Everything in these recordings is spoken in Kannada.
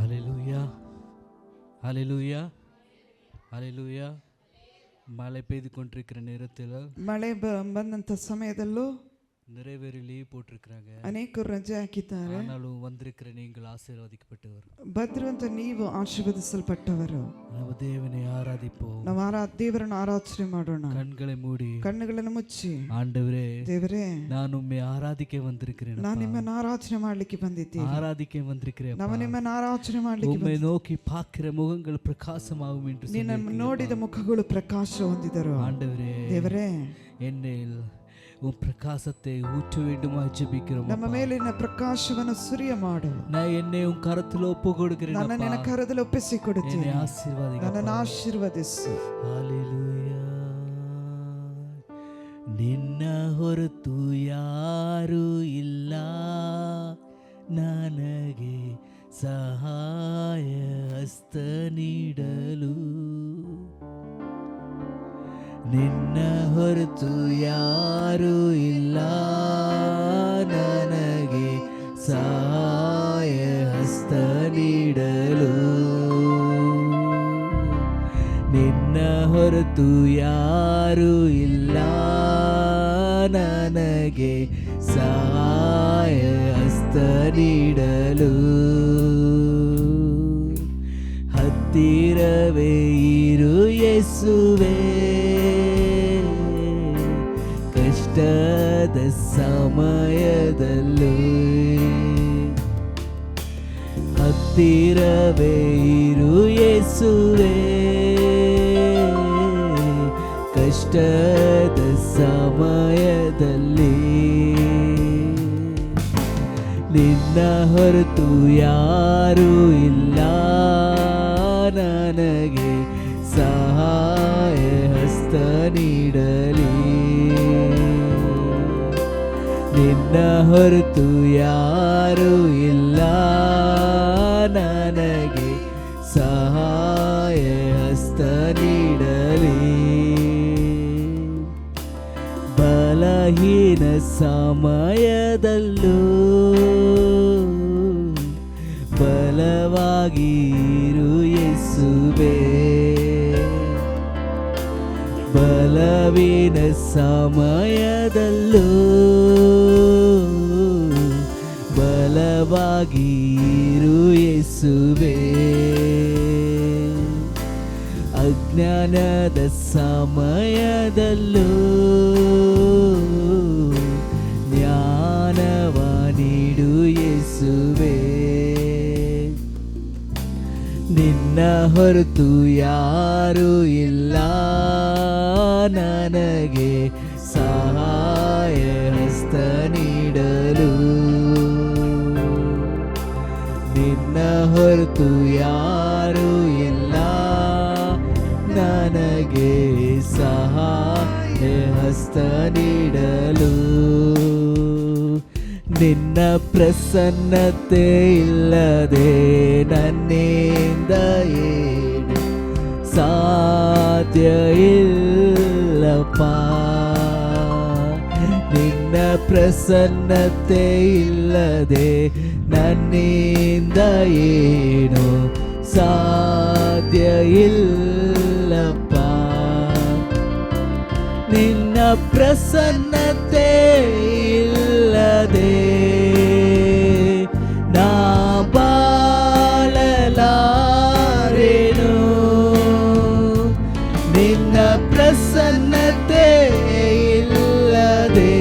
Hallelujah, hallelujah, hallelujah. ಮಳೆ பெய்துகொண்டிருக்கிற நேரத்தில் ಮಳೆ ಬಂದಂತ ಸಮಯದಲ್ಲೂ நிறைவேறி ಲೀವ್ போட்டிருக்காங்க. ಅನೇಕರು ರಜೆ ಹಾಕಿದ್ದಾರೆ. ಆನಾலும் வந்திருக்கிற நீங்கள் ஆசீர்வதிக்கப்பட்டவர். ಭದ್ರಂತ ನೀವು ಆಶೀರ್ವದಿಸಲ್ಪಟ್ಟವರು. ನಾವು ದೇವರನ್ನು ಆರಾಧಿಪೋம். ನಾವು ದೇವರನ್ನು ಆರಾಧನೆ ಮಾಡೋಣ. ಕಣ್ಣುகளை ಮೂಡಿ ಕಣ್ಣುಗಳನ್ನು ಮುಚ್ಚಿ, ಆಂಡವರೇ, ದೇವರೇ, ನಾನು ನಿಮ್ಮೆ ಆರಾಧಿಕೆ வந்திருக்கிறேன். ನಾನು ನಿಮ್ಮನ್ನು ಆರಾಧನೆ ಮಾಡಲಿಕ್ಕೆ ಬಂದಿದ್ದೀನಿ. ಆರಾಧಿಕೆ வந்திருக்கிறேன். ನಾವು ನಿಮ್ಮನ್ನು ಆರಾಧನೆ ಮಾಡಲಿಕ್ಕೆ உம்மை நோக்கி பார்க்கிற முகங்கள் பிரகாசமாகும் என்று ನಿನ್ನನ್ನು ನೋಡಿದ ಮುಖಗಳು ಪ್ರಕಾಶ ಹೊಂದಿದರು. ஆண்டவரே, ದೇವರೇ, என்னில் உம் பிரகாசத்தை ஊற்ற வேண்டுமாய் ஜெபிக்கிறோம். ನಮ್ಮ ಮೇಲಿನ ಪ್ರಕಾಶವನ್ನು ಸುರಿಯ ಮಾಡು. நான் என்னை உம் கரத்தில் ಒಪ್ಪು ಕೊಡುகிறேன். ನಾನು ನಿನ್ನ ಕರದಲ್ಲಿ ಒಪ್ಪಿಸಿ ಕೊಡುತ್ತೇನೆ. என்னை ஆசீர்வதிங்க. ನನ್ನನ್ನು ಆಶೀರ್ವದಿಸು. ಹಲ್ಲೆಲೂಯಾ. ನಿನ್ನ ಹೊರತು ಯಾರೂ ಇಲ್ಲ, ನನಗೆ ಸಹಾಯ ಹಸ್ತ ನೀಡಲು. ನಿನ್ನ ಹೊರತು ಯಾರೂ ಇಲ್ಲ, ನನಗೆ ಸಹಾಯ ಹಸ್ತ ನೀಡಲು. ನಿನ್ನ ಹೊರತು ಯಾರೂ ಇಲ್ಲ, ನನಗೆ ಸಹಾಯ ಹಸ್ತ ನೀಡಲು. ಹತ್ತಿರವೇ ಇರು ಯೇಸುವೇ, ಕಷ್ಟದ ಸಮಯದಲ್ಲೂ. ಹತ್ತಿರವೇ ಇರು ಯೇಸುವೇ, ಕಷ್ಟದ ಸಮಯದಲ್ಲಿ. ನಿನ್ನ ಹೊರತು ಯಾರೂ ಇಲ್ಲ, ನನಗೆ ಸಹಾಯ ಹಸ್ತ ನೀಡಲಿ. ನಿನ್ನ ಹೊರತು ಯಾರೂ ಇಲ್ಲ, ನನಗೆ ಸಹಾಯ ಹಸ್ತ ನೀಡಲಿ. ಬಲಹೀನ ಸಮಯದಲ್ಲೂ ಬಲವಾಗಿ ಇರು ಯೇಸುವೇ, ಬಲವೀನ ಸಮಯದಲ್ಲೂ ಬಲವಾಗಿ ಇರು ಯೇಸುವೇ. ಅಜ್ಞಾನದ ಸಮಯದಲ್ಲೂ ಜ್ಞಾನವ ನೀಡು ಯೇಸುವೇ. ನಿನ್ನ ಹೊರತು ಯಾರೂ ಇಲ್ಲ, ನನಗೆ ಸಹಾಯ ಹಸ್ತ ನೀಡಲು. ನಿನ್ನ ಹೊರತು ಯಾರೂ ಇಲ್ಲ, ನನಗೆ ಸಹಾಯ ಹಸ್ತ ನೀಡಲು. ನಿನ್ನ ಪ್ರಸನ್ನತೆ ಇಲ್ಲದೆ ನನ್ನಿಂದ ಏನು ಸಾಧ್ಯ ಇಲ್ಲಪ್ಪ. ನಿನ್ನ ಪ್ರಸನ್ನತೆ ಇಲ್ಲದೆ ನನ್ನಿಂದ ಏನು ಸಾಧ್ಯ ಇಲ್ಲಪ್ಪ. ನಿನ್ನ ಪ್ರಸನ್ನತೆ ಇಲ್ಲದೆ ನಾ ಬಾಳಲಾರೆನು. ನಿನ್ನ ಪ್ರಸನ್ನತೆ ಇಲ್ಲದೆ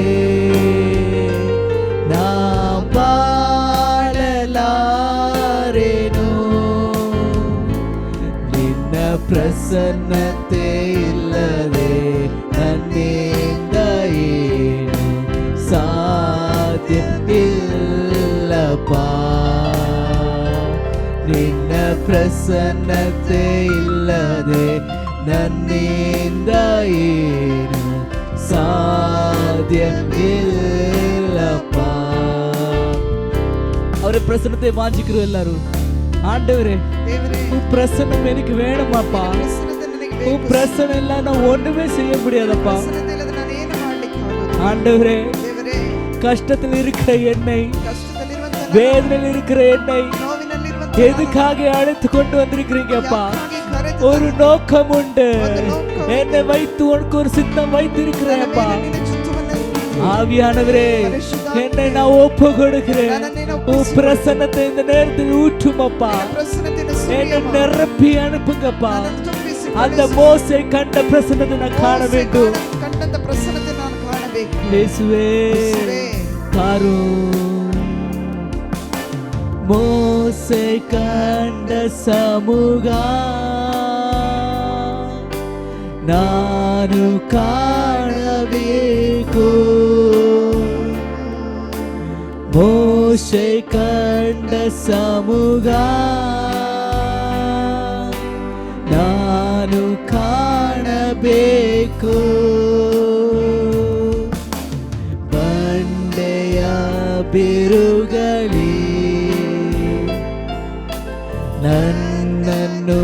ನಾ ಬಾಳಲಾರೆನು. ನಿನ್ನ ಪ್ರಸನ್ನತೆ ಇಲ್ಲದೆ ನನ್ನಿಂದ ಏನು ಸಾಧ್ಯ ಇಲ್ಲಪ್ಪ. ನಿನ್ನ ಪ್ರಸನ್ನತೆ ಇಲ್ಲದೆ ನನ್ನಿಂದ ಏನು ಸಾಧ್ಯ ಇಲ್ಲಪ್ಪ. ಅವರ பிரசன்னத்தை வாஞ்சிக்கிறோம் எல்லாரும். ஆண்டவரே, உன் பிரசன்னம் எனக்கு வேணுமாப்பா. உன் பிரசன்னம் இல்ல நான் ஒண்ணுமே செய்ய முடியாதப்பா. ஆண்டவரே, கஷ்டத்தில் இருக்கிற என்னை, வேதனையில் இருக்கிற என்னை, எதுக்காக அழைத்து கொண்டு வந்திருக்கிறீங்கப்பா? யாக்காக கரைத்து ஒரு நோக்கம் உண்டு. ஒரு நோக்கம் என்னை வைத்து உனக்கு ஒரு சித்தம் வைத்திருக்கிறேன்ப்பா. ನಿನ್ನ ಚಿತ್ತವನ್ನು ஆவியானவரே, என்னை நான் ஒப்பு கொடுக்கிறேன். உன் பிரசன்னத்தை இந்த நேரத்தில் ஊற்றுமப்பா. ಪ್ರಸನ್ನತೆಯನ್ನು என்னை ಸುರಿಯಮ್ಮ. நிரப்பி அனுப்புங்கப்பா. ನನ್ನನ್ನು ತುಂಬಿಸಿ அந்த ಕಳುಹಿಸಿ. மோசே கண்ட பிரசன்னத்தை நான் காண ಮೋಸೆ வேண்டும். ಕಂಡಂತ ಪ್ರಸನ್ನತೆ ನಾನು ಕಾಣಬೇಕು. இயேசுவே ಯೇಸುವೇ, தாரும். மோசே கண்ட சமூகா ನಾನು ಕಾಣಬೇಕು. ಮೋಶೆ ಕಂಡ ಸಮೂಹ ನಾನು ಕಾಣಬೇಕು. ಬಂಡೆಯ ಬಿರುಗಲಿ ನನ್ನನ್ನು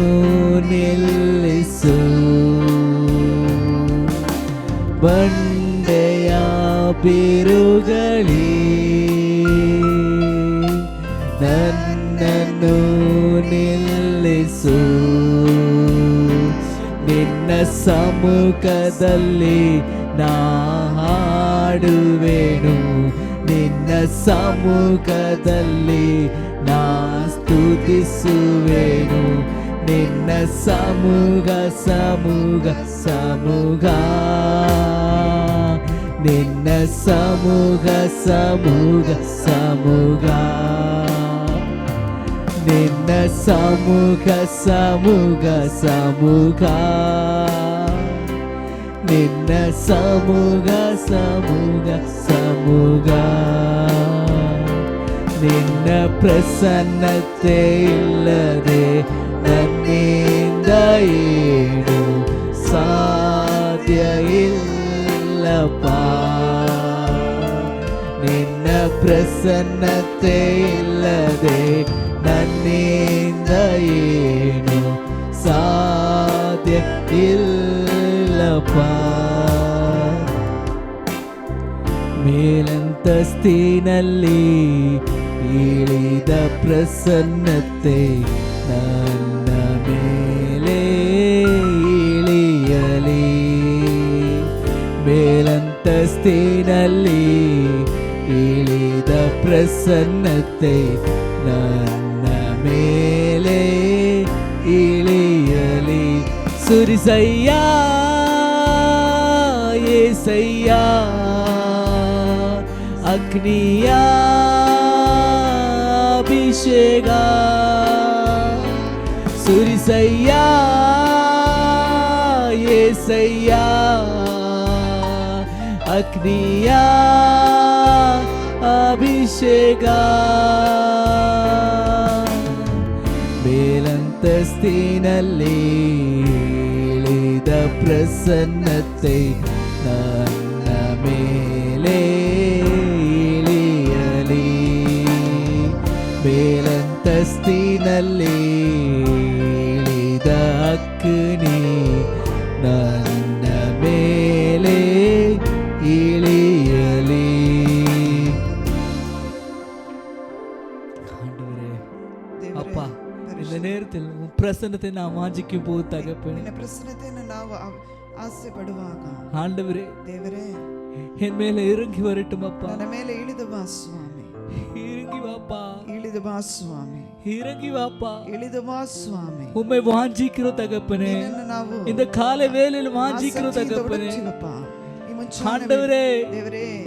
ನಿಲ್ಲಿಸು. ಬಂಡೆಯ ಬಿರುಗಲಿ ನನ್ನನ್ನು ನಿಲ್ಲಿಸು. ನಿನ್ನ ಸಮ್ಮುಖದಲ್ಲಿ ನಾ ಹಾಡುವೆನು. ನಿನ್ನ ಸಮ್ಮುಖದಲ್ಲಿ ನಾ ಸ್ತುತಿಸುವೆನು. ನಿನ್ನ ಸಮೂಹ ಸಮೂಹ ಸಮೂಹ ನಿನ್ನ ಸಮೂಹ ಸಮೂಹ ಸಮೂಹ ನಿನ್ನ ಸಮೂಹ ಸಮೂಹ ಸಮೂಹ ನಿನ್ನ ಸಮೂಹ ಸಮೂಹ ಸಮೂಹ ನಿನ್ನ ಪ್ರಸನ್ನತೆ ಇಲ್ಲದೆ ನನ್ನಿಂದ ಏನು ಸಾಧ್ಯ ಇಲ್ಲಪ್ಪ. ನಿನ್ನ ಪ್ರಸನ್ನತೆ ಇಲ್ಲದೆ ನನ್ನಿಂದ ಏನು ಸಾಧ್ಯ ಇಲ್ಲಪ್ಪ. ಮೇಲಂತಸ್ತಿನಲ್ಲಿ ಇಳಿದ ಪ್ರಸನ್ನತೆ ನನ್ನ ಮೇಲೆ ಇಳಿಯಲಿ. ಮೇಲಂತಸ್ತಿನಲ್ಲಿ ಇಳಿದ ಪ್ರಸನ್ನತೆ ನನ್ನ ಮೇಲೆ ಇಳಿಯಲಿ. ಸುರಿಸಯ್ಯ ಏಸಯ್ಯ ಅಗ್ನಿಯ ಅಭಿಷೇಕ. ಸುರಿಸಯ್ಯ ಏಸಯ್ಯ ಅಗ್ನಿಯ ಅಭಿಷೇಕ. ಮೇಲಂತಸ್ತಿನಲ್ಲಿ ಇಳಿದ ಪ್ರಸನ್ನತೆ ನನ್ನ ಮೇಲೆ ಇಳಿಯಲಿ. ಮೇಲಂತಸ್ತಿನಲ್ಲಿ ಇಳಿದ ಅಗ್ನಿ ನನ್ನ ಮೇಲೆ இழியலே. ஆண்டவரே, அப்பா, இந்த நேரத்தில் உன் பிரசன்னத்தை நான் வாஞ்சிக்கும் போது தகப்பனே, ನಿನ್ನ ಪ್ರಸನ್ನತೆಯನ್ನು ನಾವು ಆಸೆ ಪಡುವಾಗ ஆண்டவரே ದೇವರೇ என் மேல இறங்கி வரட்டும் அப்பா. ನನ್ನ ಮೇಲೆ ಇಳಿದು ಬಾ ಸ್ವಾಮಿ. இறங்கி வாப்பா. ಇಳಿದು ಬಾ ಸ್ವಾಮಿ. இறங்கி வாப்பா. ಇಳಿದು ಬಾ ಸ್ವಾಮಿ. உம்மை வாஞ்சிக்கிறோம் தகப்பனே. ನಿನ್ನನ್ನು ನಾವು இந்த காலை வேளையில் வாஞ்சிக்கிறோம் தகப்பனே. ஆண்டவரே,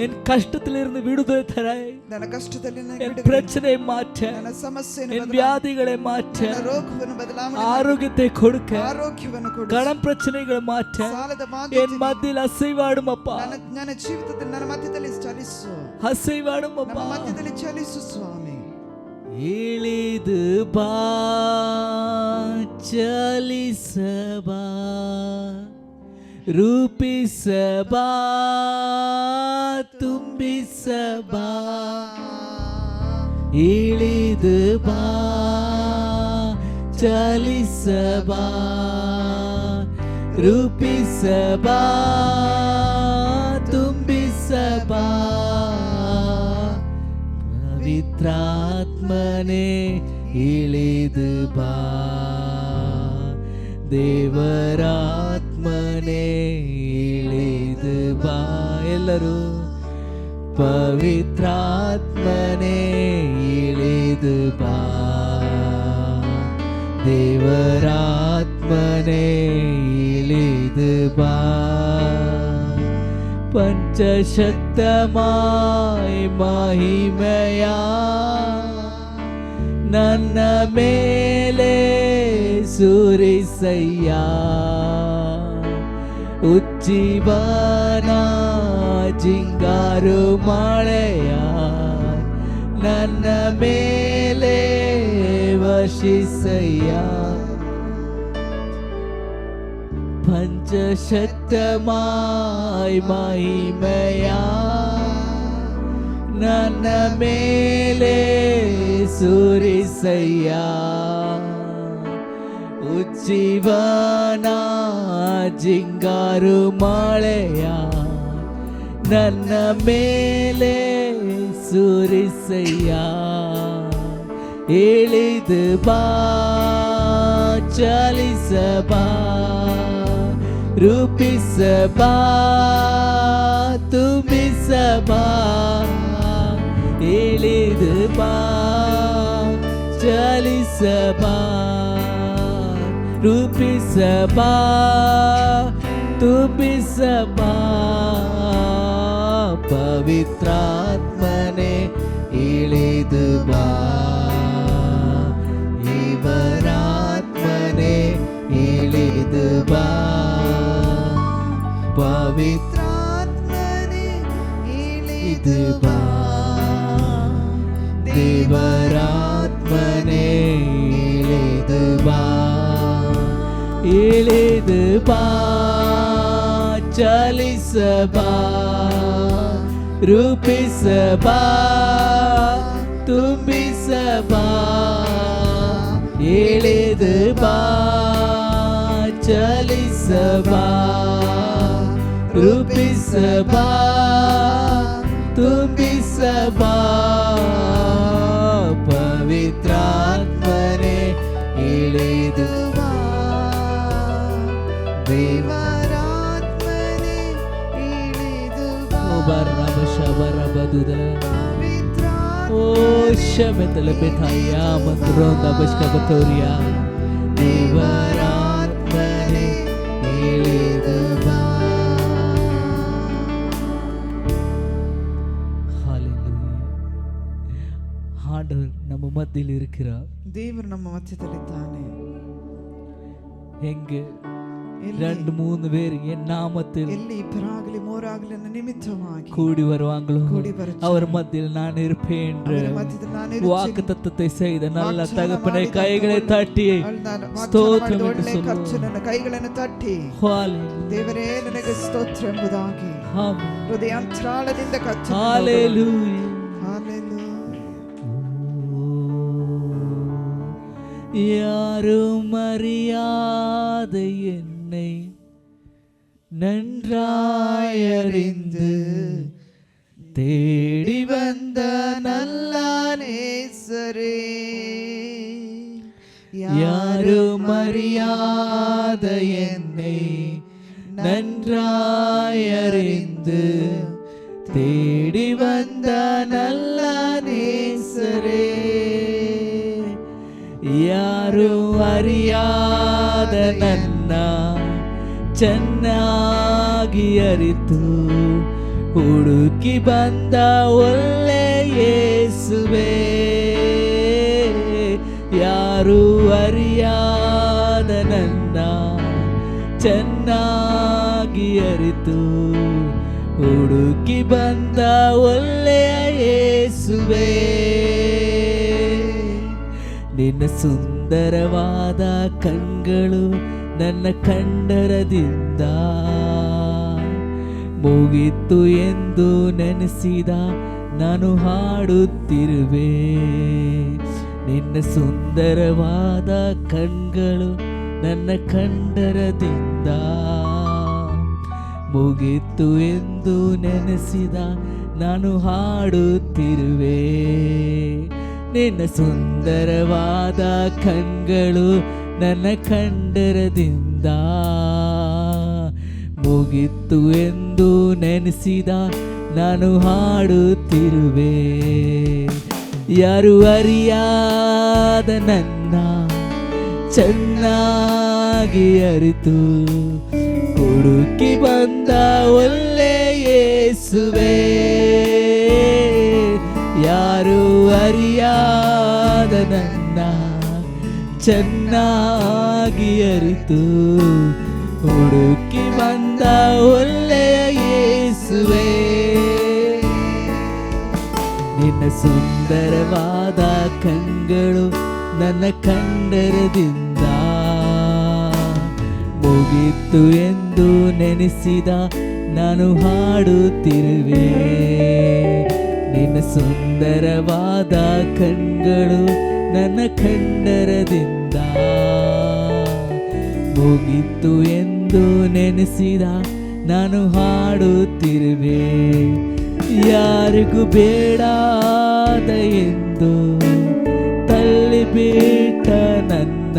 என் கஷ்டத்திலிருந்து விடுதலை தர, ನನ್ನ ಕಷ್ಟದಲ್ಲಿ என் பிரச்சனை மாற்ற, ನನ್ನ ಸಮಸ್ಯೆಯನ್ನು என் வியாதிகளை மாற்ற, ನನ್ನ ರೋಗವನ್ನು ಬದಲಾವಣೆ ஆரோக்கியத்தை கொடுக்க, ಆರೋಗ್ಯವನ್ನು ಕೊಡು, கடன் பிரச்சனைகளை மாற்ற, ಸಾಲದ என் மத்தியில் அசைவாடும் அப்பா. ನನ್ನ ಜೀವಿತದಲ್ಲಿ ನನ್ನ ಮಧ್ಯದಲ್ಲಿ ಚಲಿಸು, அசைவாடும் அப்பா. ನಮ್ಮ ಮಧ್ಯದಲ್ಲಿ ಚಲಿಸು ಸ್ವಾಮಿ. இழிது பா ಚಲಿಸಬಾ ರೂಪಿಸಬಾ ತುಂಬಿಸಬಾ. ಇಳಿದು ಬಾ ಚಲಿಸಬಾ ರೂಪಿಸಬಾ ತುಂಬಿಸಬಾ. ಪವಿತ್ರಾತ್ಮನೇ ಇಳಿದು ಬಾ, ದೇವರಾತ್ಮನೇ ಇಳಿದು ಬಾ. ಎಲ್ಲರೂ ಪವಿತ್ರಾತ್ಮನೇ ಇಳಿದು ಬಾ, ದೇವರಾತ್ಮನೇ ಇಳಿದು ಬಾ. ಪಂಚಶಕ್ತಮಾಯ್ ಮಹಿಮೆಯ ನನ್ನ ಮೇಲೆ ಸುರಿಸಯ್ಯ, ಉಜ್ಜೀವನ ಜಿಂಗಾರು ಮಳೆಯ ನನ್ನ ಮೇಲೆ ವರ್ಷಿಸಯ್ಯ. ಪಂಚಶಕ್ತಮಾಯ್ ಮಹಿಮೆಯ ನನ್ನ ಮೇಲೆ ಸುರಿಸಯ್ಯ, ಉಜ್ಜೀವನ ಜಿಂಗಾರು ಮಳೆಯ ನನ್ನ ಮೇಲೆ ಸುರಿಸಯ್ಯ. ಇಳಿದು ಬಾ, ಚಲಿಸ ಬಾ, ರೂಪಿಸ ಬಾ, ತುಂಬಿಸ ಬಾ. ಇಳಿದು ಬಾ, ಚಲಿಸ ಬಾ, ರೂಪಿಸ ಬಾ, ತುಂಬಿಸ ಬಾ. ಪವಿತ್ರಾತ್ಮನೇ ಇಳಿದು ಬಾ, ದೇವರಾತ್ಮನೇ ಇಳಿದು ಬಾ. ಪವಿತ್ರಾತ್ಮನೇ ಇಳಿದು ಬಾ, ದೇವರಾತ್ಮನೇ ಇಳಿದು ಬಾ. ಇಳಿದು ಬಾ, ಚಲಿಸ ಬಾ, ರೂಪಿಸ ಬಾ, ತುಂಬಿಸ ಬಾ. ಇಳಿದು ಬಾ, ಚಲಿಸ ಬಾ, ರೂಪಿಸ ಬಾ, ತುಂಬಿಸ ಬಾ. ಪವಿತ್ರಾತ್ಮನೇ ಇಳಿದು ಬಾ, ದೇವರಾತ್ಮನೇ ಇಳಿದು ಬಾ. ಬರಬ ಶಬರಬದುದ ಓ ಶಮೆತಲ ಬೆಥಾಯ ಮಂತ್ರೋಂದ ಬಶ್ಕಬತೋರಿಯ. ದೇವರಾತ್ಮನೇ ಇಳಿದು ಬಾ. ஆண்டவர் நம்ம மத்தியில் இருக்கிறார். ದೇವರು ನಮ್ಮ ಮಧ್ಯದಲ್ಲಿದ್ದಾನೆ. எங்க ரெண்டு மூணு பேர் என் நாமத்தில் ಎಲ್ಲಿ ಇಬ್ಬರಾಗಲಿ ಮೂರಾಗಲಿ ನನ್ನ ನಿಮಿತ್ತವಾಗಿ கூடி வருவாங்களோ அவர் மத்தியில் நான் இருப்பேன் என்று வாக்குத்தத்தத்தை செய்த நல்ல தகப்பனை கைகளை தட்டி ಸ್ತೋತ್ರ ಎಂದು ಕರ್ತನ ಕೈಗಳನ್ನು ತಟ್ಟಿ ದೇವರೇ ನಿನಗೆ ಸ್ತೋತ್ರ ಎಂಬುದಾಗಿ ಹೃದಯಾಂತರಾಳದಿಂದ ಕರ್ತನ ಹಲ್ಲೆಲೂಯಾ யாரும் அறியாத என்னை நன்றாயறிந்து தேடி வந்த நல்ல நேசரே. யாரும் அறியாத என்னை நன்றாயறிந்து தேடி வந்த நல்ல நேசரே. ಯಾರು ಅರಿಯಾದ ನನ್ನ ಚೆನ್ನಾಗಿ ಅರಿತು ಹುಡುಕಿ ಬಂದ ಒಳ್ಳೆ ಯೇಸುವೇ. ಯಾರು ಅರಿಯಾದ ನನ್ನ ಚೆನ್ನಾಗಿ ಅರಿತು ಹುಡುಕಿ ಬಂದ ಒಳ್ಳೆಯ ಯೇಸುವೇ. ನಿನ್ನ ಸುಂದರವಾದ ಕಣ್ಗಳು ನನ್ನ ಕಂಡರದಿಂದ ಮುಗಿತು ಎಂದು ನೆನೆಸಿದ ನಾನು ಹಾಡುತ್ತಿರುವೆ. ನಿನ್ನ ಸುಂದರವಾದ ಕಣ್ಗಳು ನನ್ನ ಕಂಡರದಿಂದ ಮುಗಿತು ಎಂದು ನೆನೆಸಿದ ನಾನು ಹಾಡುತ್ತಿರುವೆ. ನಿನ್ನ ಸುಂದರವಾದ ಕಣ್ಗಳು ನನ್ನ ಕಂಡರದಿಂದ ಮುಗಿತು ಎಂದು ನೆನೆಸಿದ ನಾನು ಹಾಡುತ್ತಿರುವೆ. ಯಾರು ಅರಿಯಾದ ನನ್ನ ಚೆನ್ನಾಗಿ ಅರಿತು ಹುಡುಕಿ ಬಂದ ಒಳ್ಳೆ ಯೇಸುವೆ. ಯಾರು ಅರಿಯಾದ ನನ್ನ ಚೆನ್ನಾಗಿ ಅರಿತು ಹುಡುಕಿ ಬಂದ ಒಳ್ಳೆಯ ಯೇಸುವೆ. ನಿನ್ನ ಸುಂದರವಾದ ಕಣ್ಗಳು ನನ್ನ ಕಂಡರದಿಂದ ಮುಗಿತು ಎಂದು ನೆನೆಸಿದ ನಾನು ಹಾಡುತ್ತಿರುವೆ. ನಿನ್ನ ಸುಂದರವಾದ ಕಣ್ಗಳು ನನ್ನ ಕಂಡರದಿಂದ ಮುಗಿತು ಎಂದು ನೆನೆಸಿದ ನಾನು ಹಾಡುತ್ತಿರುವೆ. ಯಾರಿಗೂ ಬೇಡಾದ ಎಂದು ತಳ್ಳಿಬಿಟ್ಟ ನನ್ನ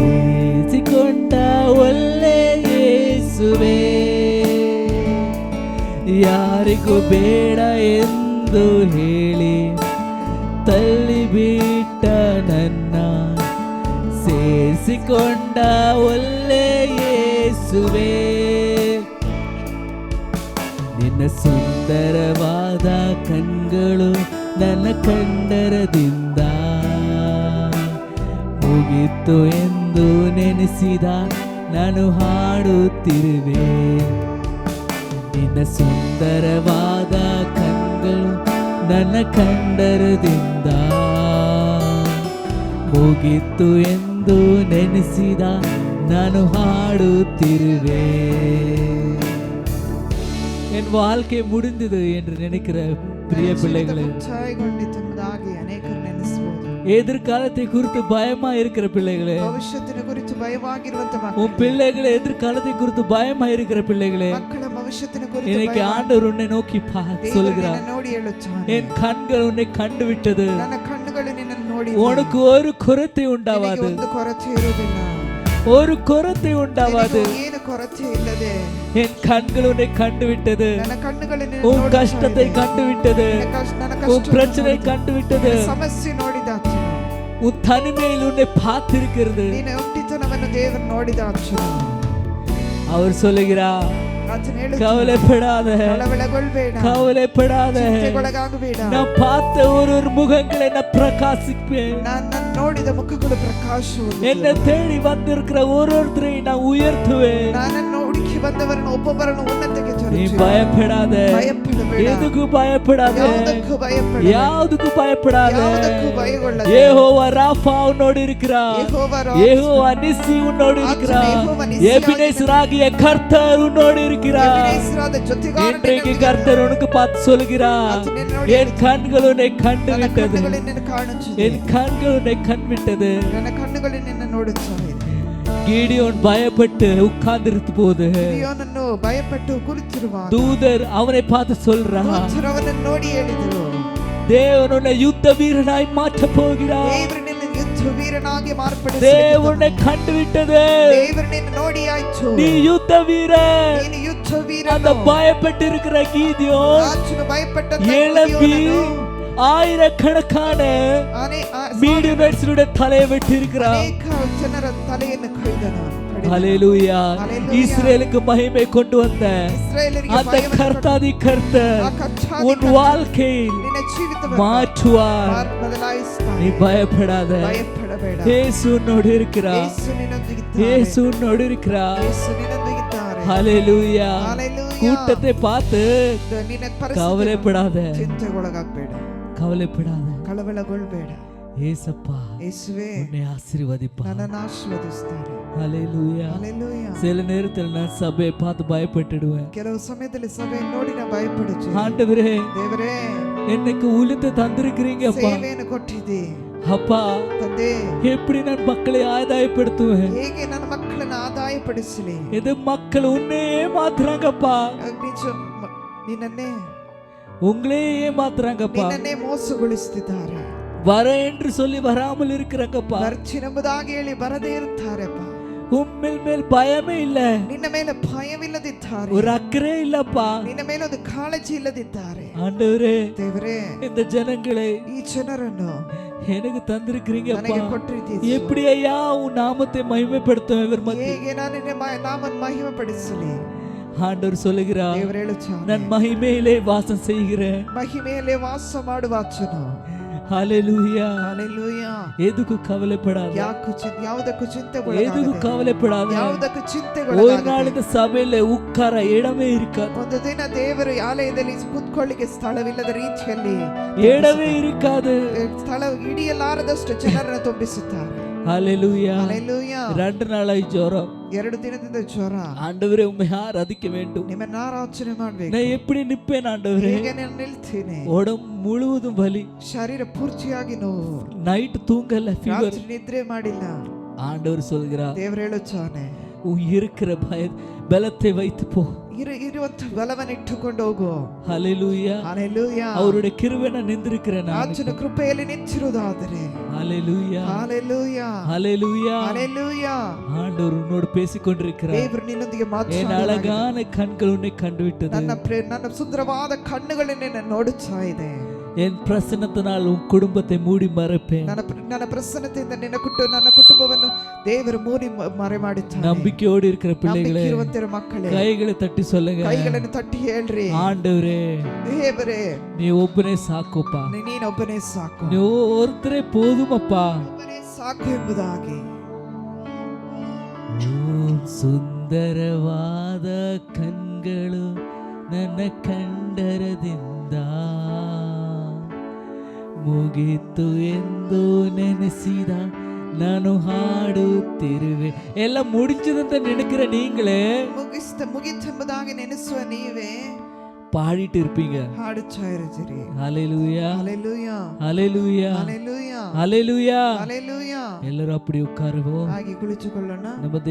ಉಳಿಸಿಕೊಂಡ ಒಳ್ಳೆ ಯೇಸುವೆ. ಯಾರಿಗೂ ಬೇಡ ಎಂದು ಹೇಳಿ ತಳ್ಳಿಬಿಟ್ಟ ನನ್ನ ಸೇರಿಸಿಕೊಂಡ ಒಳ್ಳೆ ಯೇಸುವೆ. ನಿನ್ನ ಸುಂದರವಾದ ಕಣ್ಗಳು ನನ್ನ ಕಂಡರದಿಂದ ಮುಗಿತು ಎಂದು ನೆನೆಸಿದ ನಾನು ಹಾಡುತ್ತಿರುವೆ. ನಿನ್ನ ಸುಂದರವಾದ ಕಣ್ಗಳು ನನ್ನ ಕಂಡರದಿಂದ ಮುಗಿತು ಎಂದು ನೆನೆಸಿದ ನಾನು ಹಾಡುತ್ತಿರುವೆ. என் வாழ்க்கை முடிந்தது என்று நினைக்கிற பிரிய பிள்ளைகளே, எதிர்காலத்தை குறித்து பயமா இருக்கிற பிள்ளைகளே, உன் பிள்ளைகளை எதிர்காலத்தை குறித்து பயமா இருக்கிற பிள்ளைகளே, இன்னைக்கு ஆண்டவர் உன்னை நோக்கி சொல்லுகிறார், என் கண்கள் உன்னை கண்டு விட்டது, உனக்கு ஒரு குறைத்தை உண்டாவாது, ஒரு குறைத்தை உண்டாவாது. என் கண்கள் உன்னை கண்டுவிட்டது, உன் கஷ்டத்தை கண்டுவிட்டது, உன் பிரச்சனை கண்டுவிட்டது, உன் தனிமையில் உன்னை பார்த்திருக்கிறது. அவர் சொல்லுகிறார், கவலைப்படாத, கவலைப்படாத, நான் பார்த்த ஒரு முகங்களை நான் பிரகாசிப்பேன். என்னை தேடி வந்திருக்கிற ஒருத்தரை நான் உயர்த்துவேன். நீ பயப்படாத, எதுக்கு பயப்படாத, யாவுதுக்கு பயப்படாத. யெகோவா ராஃபா உன்னோடு இருக்கிறார், யெகோவா நிசி உன்னோடு இருக்கிறார், எபினேசராகிய கர்த்தர் உன்னோடு இருக்கிறார். இன்றைக்கு கர்த்தர் உனக்கு பார்த்து சொல்கிறார், என் கண்கள் உன்னை கண்டு விட்டது, என் கண்கள் உன்னை கண்விட்டது. கிடியோன் பயப்பட்டு உட்கார்ந்திருந்த போது தூதர் அவனை பார்த்து சொல்றார், தேவன் உன்னை யுத்த வீரனாய் மாற்ற போகிறார். தேவனை கண்டுவிட்டது, நீ யுத்த வீரன். அந்த பயப்பட்டு இருக்கிற கிதியோன் எழும்பி ஆயிரக்கணக்கான மீடியேட்டர்ஸுடைய தலையை வெட்டி இருக்கிறார். ஹல்லேலூயா. இஸ்ரேலுக்கு மகிமை கொண்டு வந்த அந்த கர்த்தாதி கர்த்தர் உன் வாழ்க்கையில் மாற்றுவார். நீ பயப்படாத, இயேசு உன்னோடு இருக்கிறார், இயேசு உன்னோடு இருக்கிறார். ஹல்லேலூயா. கூட்டத்தை பார்த்து கவலைப்படாத, கவலைப்படாத, ಕಳವಳಗೊಳ್ಳಬೇಡ. ஏசப்பா இயேசுவே உன்னை ஆசீர்வதிப்பார், நன்னನ್ನು ಆಶೀರ್ವದಿಸ್ತಾರೆ. ஹல்லேலூயா, ஹல்லேலூயா. சில நேரத்தில் நான் சபையை பார்த்து பயப்பட்டுடுவேன். ಕೆಲವು ಸಮಯದಲ್ಲಿ ಸಭೆ ನೋಡಿ ನಾನು ಭಯಪಡುತ್ತೇನೆ. ஆண்டவரே, தேவரே, எனக்கு உளுத்து தந்திருக்கிறீங்க அப்பா, ಸೇವೆಯನ್ನು ಕೊಟ್ಟಿದ್ದೀ அப்பா. ತಂದೆ, எப்படி நான் மக்களை ஆதாயப்படுத்துவேன், ಹೇಗೆ ನನ್ನ ಮಕ್ಕಳನ್ನು ಆದಾಯ ಗಾಯಪಡಿಸಲಿ. ಇದು ಮಕ್ಕಳು ಉನ್ನೇ ಮಾತ್ರಾಂಗಪ್ಪ, ನಿನ್ನನ್ನೇ உங்களே ஏமாத்துறாங்கப்பா, ನಿನ್ನನ್ನೇ ಮೋಸಗೊಳಿಸುತ್ತಿದ್ದಾರೆ. வர என்று சொல்லி வராமல் இருக்கிறாங்கப்பா, ಬರ್ಚಿನೆಂಬುದಾಗಿ ಹೇಳಿ ಬರದೇ ಇರ್ತಾರೆಪ್ಪ. உம்மில் மேல் பயமே இல்ல, ನಿನ್ನ ಮೇಲೆ ಭಯವಿಲ್ಲದಿದ್ದಾರೆ, ஒரு அக்கறை இல்லப்பா, ನಿನ್ನ ಮೇಲೆ ಒಂದು ಕಾಳಜಿ ಇಲ್ಲದಿದ್ದಾರೆ. ஆண்டவரே ದೇವರೇ, இந்த ஜனங்களை ಈ ಜನರನ್ನು எனக்கு தந்திருக்கிறீங்கப்பா, ನನಗೆ ಕೊಟ್ಟಿದ್ದೀರಿ. எப்படி ஐயா உன் நாமத்தை மகிமைப்படுத்தும் இவர் மத்தியில் ಹೇಗೆ ನಾನು ನಿನ್ನ ನಾಮವನ್ನು ಮಹಿಮೆಪಡಿಸಲಿ? ஆண்டவர் சொல்லுகிறார், ದೇವರು ಹೇಳುತ್ತಾನೆ, நான் மகிமையிலே வாசம் செய்கிறேன். ಮಹಿಮೆಯಲ್ಲೇ ವಾಸ ಮಾಡುವ ಆತನು. ஹalleluya, ಹalleluya. ಎದಕ್ಕೂ ಕವಲೆಪಡಾದ, ಯಾವುದಕ್ಕೂ ಎದಕ್ಕೂ ಕವಲೆಪಡಾದ, ಯಾವುದಕ್ಕೂ ஒரு நாள் இந்த சபையில உட்கார இடமே இருக்காது, ಒಂದು ದಿನ ದೇವರು ಆಲಯದಲ್ಲಿ ಕೂತ್ಕೊಳ್ಳಿಕ್ಕೆ ಸ್ಥಳವಿಲ್ಲದ ರೀತಿಯಲ್ಲಿ இடமே இருக்காது, ಸ್ಥಳ ಹಿಡಿಯಲಾರದಷ್ಟು ಜನರನ್ನು ತುಂಬಿಸುತ್ತಾರೆ. ஹalleluya, ஹalleluya. 2 நாளாய் ஜோரம், 2 ದಿನದಿಂದ ಜ್ವರ. ஆண்டவரே உம்மை ஆராதிக்க வேண்டும், ನಿಮ್ಮನ್ನ ಆರಾಧನೆ ಮಾಡಬೇಕು. நான் எப்படி நிப்பேன் ஆண்டவரே? ಹೇಗೆ ನಾನು ನಿಲ್ತೀನಿ? உடம்பு முழுவதும் வலி, ಶರೀರ ಪೂರ್ತಿಯಾಗಿ ನೋವು, நைட் தூங்கல, ஃபீவர். ರಾತ್ರಿ ನಿದ್ರೆ ಮಾಡಿಲ್ಲ. ஆண்டவர் சொல்கிறார், ದೇವರು ಹೇಳುತ್ತಾನೆ, உன் இருக்கிற பலத்தை வைத்து போ, ಇರುವಂತ ಬಲವನ್ನು ಇಟ್ಟುಕೊಂಡು ಹೋಗು. ஹalleluya, ஹalleluya. அவருடைய கிருபை நான் நின்றிருக்கிறேன், ಆತನ ಕೃಪೆಯಲ್ಲಿ ನಿಂತಿರುವುದಾದರೆ ஹalleluya, ஹalleluya, ஹalleluya, ஹalleluya. ஆண்டவர் உன்னோடு பேசிக் கொண்டிருக்கிறார். ದೇವರು ನಿನ್ನೊಂದಿಗೆ என் ಮಾತನಾಡುತ್ತಿದ್ದಾನೆ. அழகான கண்கள் உன்னை கண்டுவிட்டது, ನನ್ನ ಸುಂದರವಾದ ಕಣ್ಣುಗಳು ನಿನ್ನ ನೋಡುತ್ತಾ ಇದೆ. என் பிரசன்னத்தினால் உன் குடும்பத்தை மூடி மறைப்பேன். ನನ್ನ ಪ್ರಸನ್ನತೆಯಿಂದ ನನ್ನ ಕುಟುಂಬವನ್ನು ದೇವರು ಮೂಡಿ ಮರೆಮಾಡುತ್ತಾನೆ. நம்பிக்கையோடு இருக்கிற பிள்ளைகளே, ಮಕ್ಕಳೇ, கைகளை தட்டி சொல்லுங்க, ಕೈಗಳನ್ನು ತಟ್ಟಿ ಹೇಳ್ರಿ, ஆண்டவரே ದೇವರೇ, நீ ಒಬ್ಬನೇ ಸಾಕುಪ್ಪ, ನೀನೊಬ್ಬನೇ ಸಾಕು, நீ ஒருத்தரே போதுமಪ್ಪ, ಒಬ್ಬನೇ ಸಾಕು ಎಂಬುದಾಗಿ. ಸುಂದರವಾದ ಕಣ್ಗಳು ನನ್ನ ಕಂಡರದಿಂದ ಮುಗಿತು ಎಂದು ನೆನೆಸಿದ ನಾನು ಹಾಡುತ್ತಿರುವೆ. ಎಲ್ಲ முடிஞ்சதுன்னு நினைக்கிற நீங்களே ಮುಗಿತೆಂಬುದಾಗಿ ನೆನೆಸುವ ನೀವೇ பாடிட்டு இருப்பீங்க. ಹಾಡುತ್ತಾ ಇರುತ್ತೀರಿ. ஹalleluya, ஹalleluya, ஹalleluya, ஹalleluya, ஹalleluya. ஹalleluya. ಎಲ್ಲರೂ அப்படி உட்காருவோம், ಹಾಗೆ ಕುಳಿತುಕೊಳ್ಳೋಣ. நம்ம